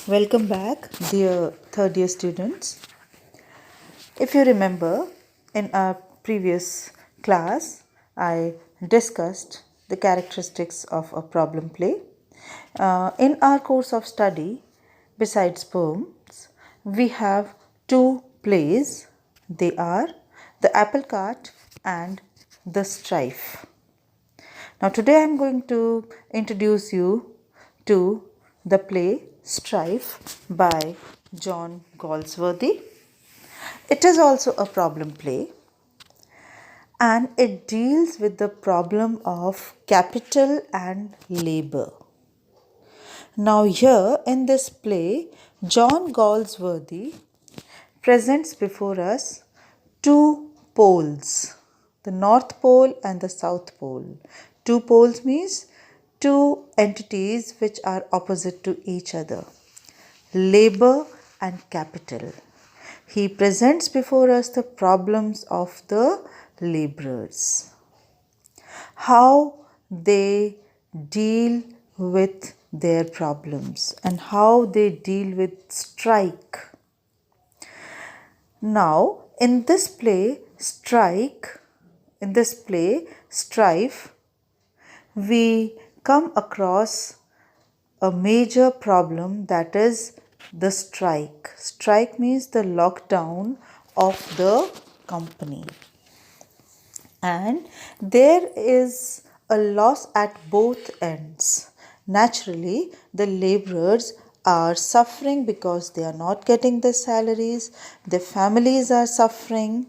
Welcome back, dear third year students. If you remember, in our previous class, I discussed the characteristics of a problem play. In our course of study, besides poems, we have two plays. They are the apple cart and the strife. Now, today I am going to introduce you to the play Strife by John Galsworthy. It is also a problem play and it deals with the problem of capital and labor. Now, here in this play, John Galsworthy presents before us two poles, the North Pole and the South Pole. Two poles means two entities which are opposite to each other, labor and capital. He presents before us the problems of the laborers, how they deal with their problems and how they deal with strike. Now, in this play, Strife, we come across a major problem, that is the strike. Strike means the lockdown of the company. And there is a loss at both ends. Naturally, the laborers are suffering because they are not getting their salaries, their families are suffering,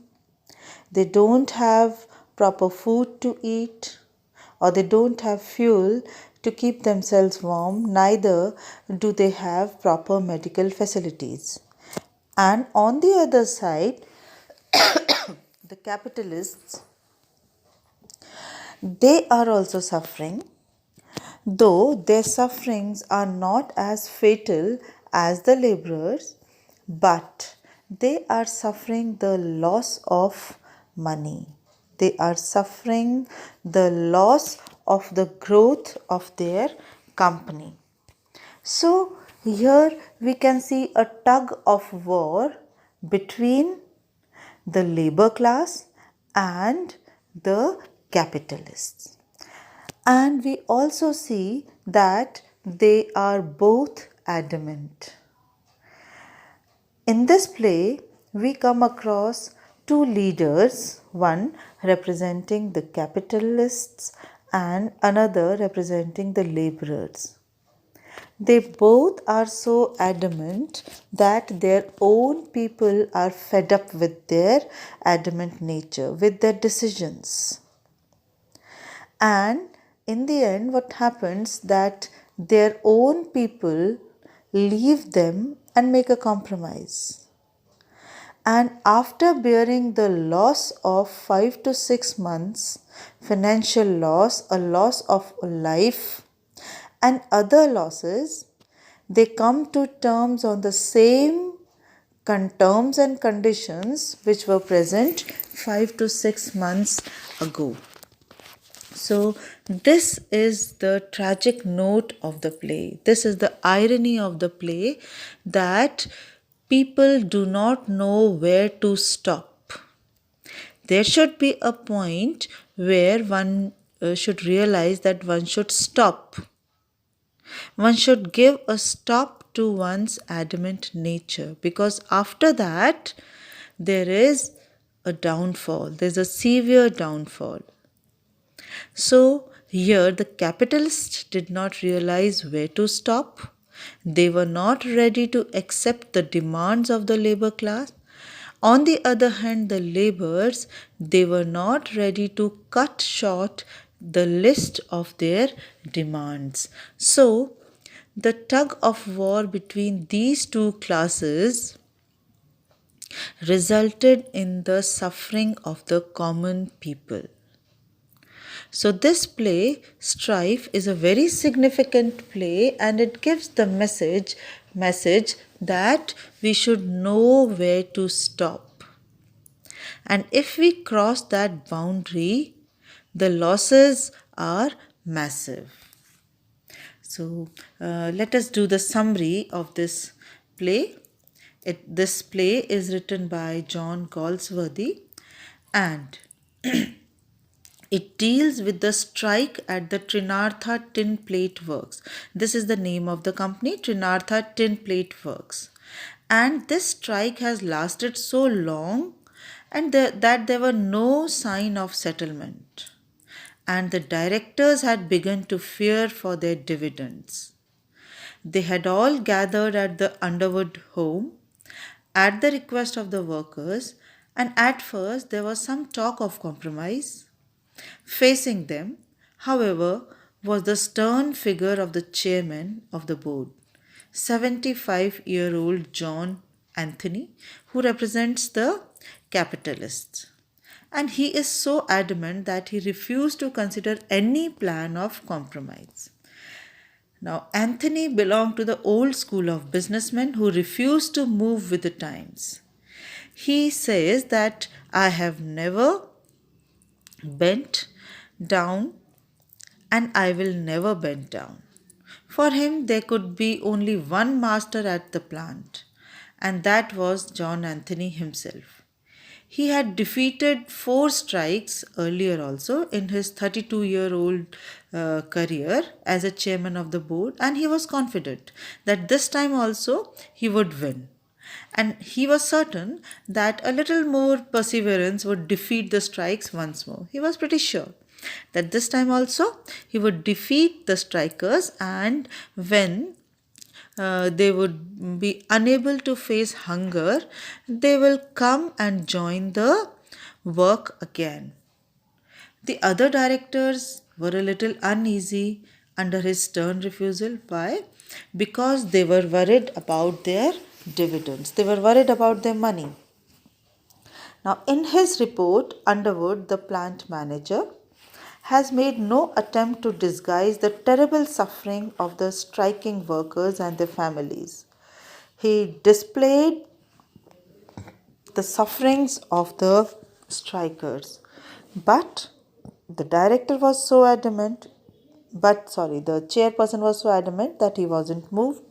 they don't have proper food to eat, or they don't have fuel to keep themselves warm, neither do they have proper medical facilities. And on the other side, the capitalists, they are also suffering, though their sufferings are not as fatal as the laborers, but they are suffering the loss of money. They are suffering the loss of the growth of their company. So, here we can see a tug of war between the labor class and the capitalists. And we also see that they are both adamant. In this play, we come across two leaders, one representing the capitalists and another representing the laborers. They both are so adamant that their own people are fed up with their adamant nature, with their decisions. And in the end, what happens that their own people leave them and make a compromise. And after bearing the loss of 5 to 6 months, financial loss, a loss of life, and other losses, they come to terms on the same terms and conditions which were present 5 to 6 months ago. So, this is the tragic note of the play. This is the irony of the play, that people do not know where to stop. There should be a point where one should realize that one should stop. One should give a stop to one's adamant nature, because after that there is a downfall, there's a severe downfall. So here the capitalists did not realize where to stop. They were not ready to accept the demands of the labor class. On the other hand, the laborers, they were not ready to cut short the list of their demands. So the tug of war between these two classes resulted in the suffering of the common people. So this play, Strife, is a very significant play, and it gives the message that we should know where to stop. And if we cross that boundary, the losses are massive. So let us do the summary of this play. This play is written by John Galsworthy, and it deals with the strike at the Trinartha Tin Plate Works. This is the name of the company, Trinartha Tin Plate Works. And this strike has lasted so long and that there were no sign of settlement. And the directors had begun to fear for their dividends. They had all gathered at the Underwood home at the request of the workers, and at first there was some talk of compromise. Facing them, however, was the stern figure of the chairman of the board, 75-year-old John Anthony, who represents the capitalists. And he is so adamant that he refused to consider any plan of compromise. Now, Anthony belonged to the old school of businessmen who refused to move with the times. He says that I have never bent down and I will never bend down. For him, there could be only one master at the plant, and that was John Anthony himself. He had defeated 4 strikes earlier also in his 32-year-old career as a chairman of the board, and he was confident that this time also he would win. And he was certain that a little more perseverance would defeat the strikes once more. He was pretty sure that this time also he would defeat the strikers, and when they would be unable to face hunger, they will come and join the work again. The other directors were a little uneasy under his stern refusal. Why? Because they were worried about their dividends, they were worried about their money. Now, in his report, Underwood, the plant manager, has made no attempt to disguise the terrible suffering of the striking workers and their families. He displayed the sufferings of the strikers, but the director was so adamant, the chairperson was so adamant that he wasn't moved.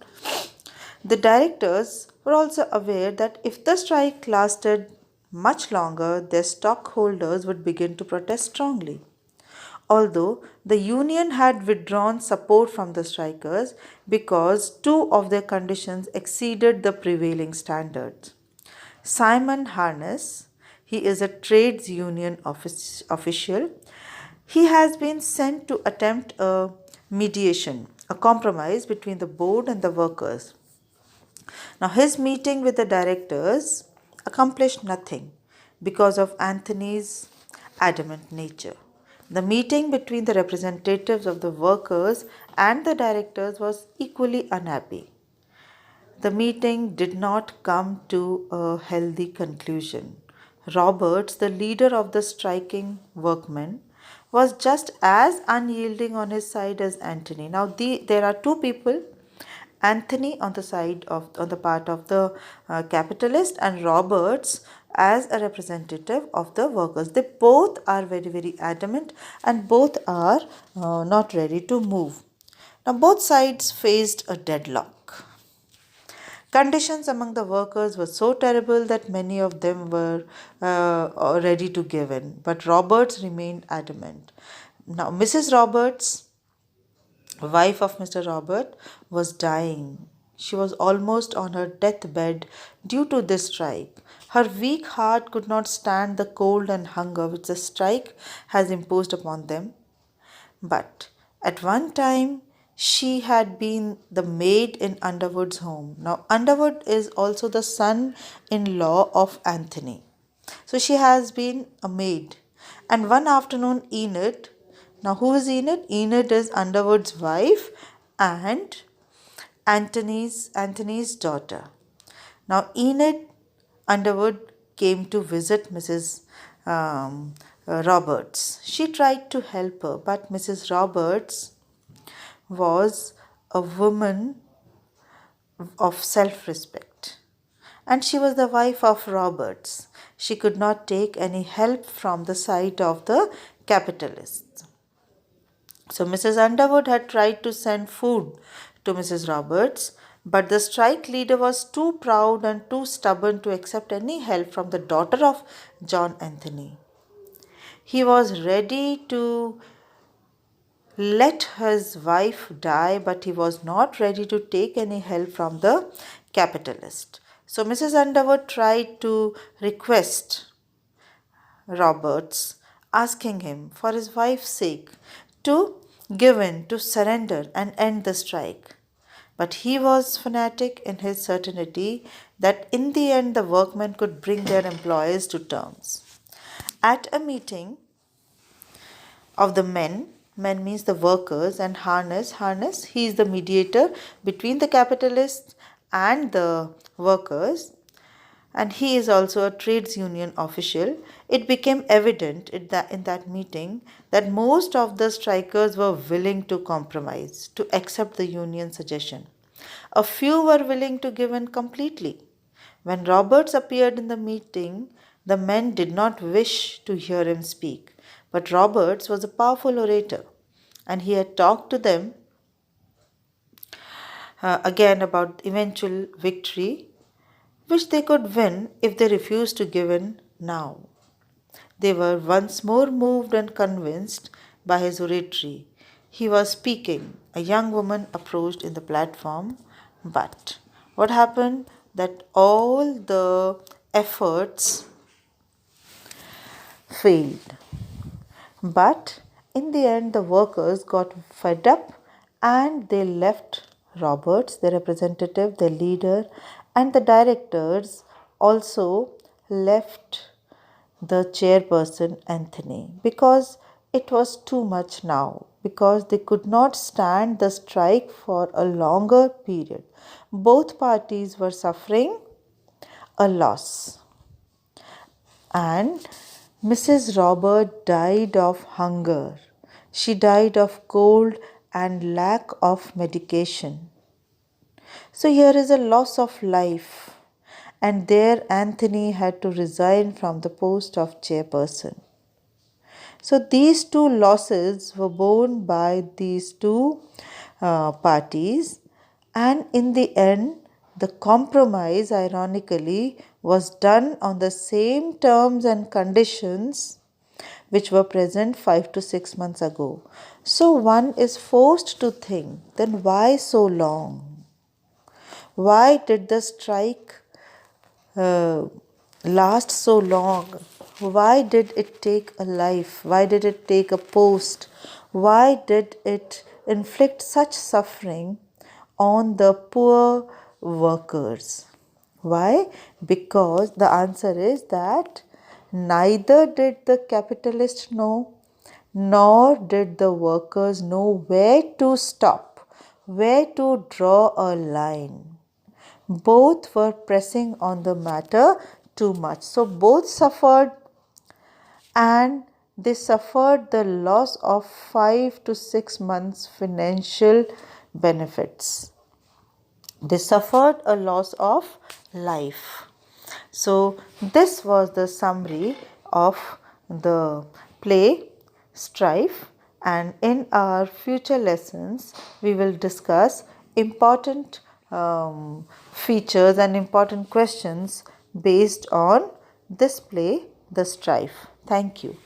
The directors were also aware that if the strike lasted much longer, their stockholders would begin to protest strongly. Although the union had withdrawn support from the strikers because 2 of their conditions exceeded the prevailing standards. Simon Harness, he is a trades union official. He has been sent to attempt a mediation, a compromise between the board and the workers. Now, his meeting with the directors accomplished nothing because of Anthony's adamant nature. The meeting between the representatives of the workers and the directors was equally unhappy. The meeting did not come to a healthy conclusion. Roberts, the leader of the striking workmen, was just as unyielding on his side as Anthony. Now, there are 2 people: Anthony on the part of the capitalist, and Roberts as a representative of the workers. They both are very, very adamant, and both are not ready to move. Now, both sides faced a deadlock. Conditions among the workers were so terrible that many of them were ready to give in, but Roberts remained adamant. Now, Mrs. Roberts, wife of Mr. Robert, was dying. She was almost on her deathbed due to this strike. Her weak heart could not stand the cold and hunger which the strike has imposed upon them. But at one time, she had been the maid in Underwood's home. Now, Underwood is also the son in law of Anthony. So, she has been a maid. And one afternoon, Enid, now who is Enid? Enid is Underwood's wife and Anthony's daughter. Now, Enid Underwood came to visit Mrs. Roberts. She tried to help her, but Mrs. Roberts was a woman of self respect, and she was the wife of Roberts. She could not take any help from the side of the capitalists. So Mrs. Underwood had tried to send food to Mrs. Roberts, but the strike leader was too proud and too stubborn to accept any help from the daughter of John Anthony. He was ready to let his wife die, but he was not ready to take any help from the capitalist. So Mrs. Underwood tried to request Roberts, asking him, for his wife's sake, to give in, to surrender and end the strike. But he was fanatic in his certainty that in the end the workmen could bring their employers to terms. At a meeting of the men means the workers, and harness, he is the mediator between the capitalists and the workers, and he is also a trades union official. It became evident in that meeting that most of the strikers were willing to compromise, to accept the union suggestion. A few were willing to give in completely. When Roberts appeared in the meeting, the men did not wish to hear him speak. But Roberts was a powerful orator, and he had talked to them again about eventual victory, which they could win if they refused to give in now. They were once more moved and convinced by his oratory. He was speaking. A young woman approached in the platform, but what happened? That all the efforts failed. But in the end, the workers got fed up and they left Roberts, the representative, the leader, and the directors also left the chairperson, Anthony, because it was too much now, because they could not stand the strike for a longer period. Both parties were suffering a loss. And Mrs. Robert died of hunger. She died of cold and lack of medication. So here is a loss of life. And there Anthony had to resign from the post of chairperson. So these two losses were borne by these two parties, and in the end, the compromise, ironically, was done on the same terms and conditions which were present 5 to 6 months ago. So one is forced to think, then why so long? Why did the strike uh, last so long? Why did it take a life? Why did it take a post? Why did it inflict such suffering on the poor workers? Why? Because the answer is that neither did the capitalist know, nor did the workers know where to stop, where to draw a line. Both were pressing on the matter too much. So both suffered, and they suffered the loss of 5 to 6 months financial benefits. They suffered a loss of life. So this was the summary of the play Strife, and in our future lessons we will discuss important features and important questions based on this play, the Strife. Thank you.